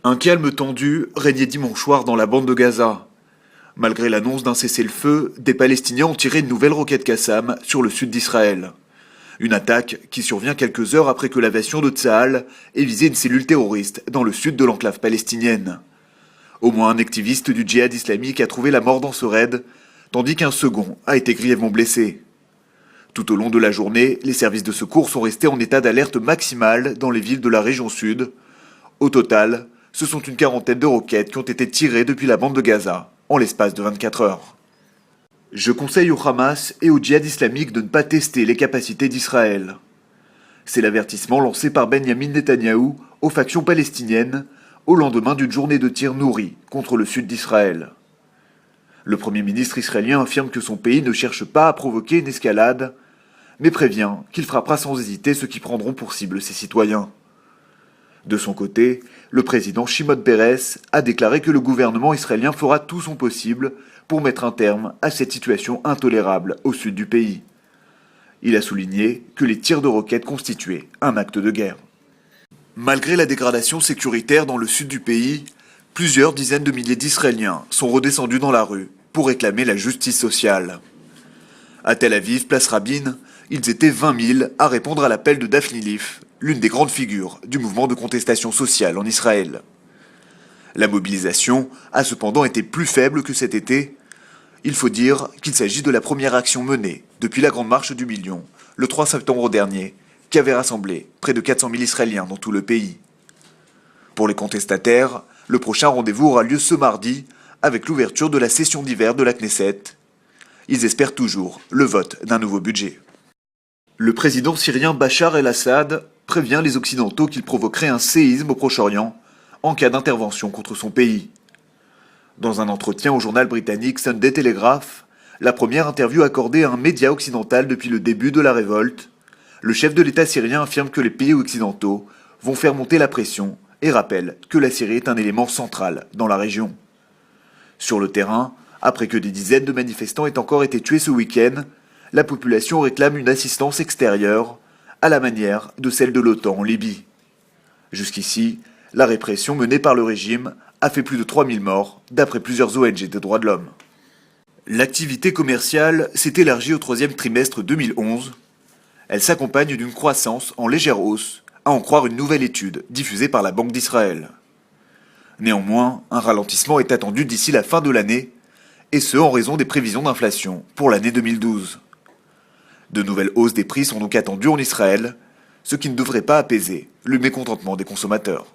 Un calme tendu régnait dimanche soir dans la bande de Gaza. Malgré l'annonce d'un cessez-le-feu, des Palestiniens ont tiré une nouvelle roquette Qassam sur le sud d'Israël. Une attaque qui survient quelques heures après que l'aviation de Tsahal ait visé une cellule terroriste dans le sud de l'enclave palestinienne. Au moins un activiste du djihad islamique a trouvé la mort dans ce raid, tandis qu'un second a été grièvement blessé. Tout au long de la journée, les services de secours sont restés en état d'alerte maximale dans les villes de la région sud. Au total, ce sont une quarantaine de roquettes qui ont été tirées depuis la bande de Gaza, en l'espace de 24 heures. Je conseille au Hamas et au djihad islamique de ne pas tester les capacités d'Israël. C'est l'avertissement lancé par Benyamin Netanyahou aux factions palestiniennes au lendemain d'une journée de tirs nourris contre le sud d'Israël. Le Premier ministre israélien affirme que son pays ne cherche pas à provoquer une escalade, mais prévient qu'il frappera sans hésiter ceux qui prendront pour cible ses citoyens. De son côté, le président Shimon Peres a déclaré que le gouvernement israélien fera tout son possible pour mettre un terme à cette situation intolérable au sud du pays. Il a souligné que les tirs de roquettes constituaient un acte de guerre. Malgré la dégradation sécuritaire dans le sud du pays, plusieurs dizaines de milliers d'Israéliens sont redescendus dans la rue pour réclamer la justice sociale. À Tel Aviv, place Rabin, ils étaient 20 000 à répondre à l'appel de Daphne Leaf, l'une des grandes figures du mouvement de contestation sociale en Israël. La mobilisation a cependant été plus faible que cet été. Il faut dire qu'il s'agit de la première action menée depuis la Grande Marche du Million, le 3 septembre dernier, qui avait rassemblé près de 400 000 Israéliens dans tout le pays. Pour les contestataires, le prochain rendez-vous aura lieu ce mardi, avec l'ouverture de la session d'hiver de la Knesset. Ils espèrent toujours le vote d'un nouveau budget. Le président syrien Bachar el-Assad prévient les Occidentaux qu'il provoquerait un séisme au Proche-Orient en cas d'intervention contre son pays. Dans un entretien au journal britannique Sunday Telegraph, la première interview accordée à un média occidental depuis le début de la révolte, le chef de l'État syrien affirme que les pays occidentaux vont faire monter la pression et rappelle que la Syrie est un élément central dans la région. Sur le terrain, après que des dizaines de manifestants aient encore été tués ce week-end, la population réclame une assistance extérieure, à la manière de celle de l'OTAN en Libye. Jusqu'ici, la répression menée par le régime a fait plus de 3000 morts, d'après plusieurs ONG des droits de l'homme. L'activité commerciale s'est élargie au troisième trimestre 2011. Elle s'accompagne d'une croissance en légère hausse, à en croire une nouvelle étude diffusée par la Banque d'Israël. Néanmoins, un ralentissement est attendu d'ici la fin de l'année, et ce en raison des prévisions d'inflation pour l'année 2012. De nouvelles hausses des prix sont donc attendues en Israël, ce qui ne devrait pas apaiser le mécontentement des consommateurs.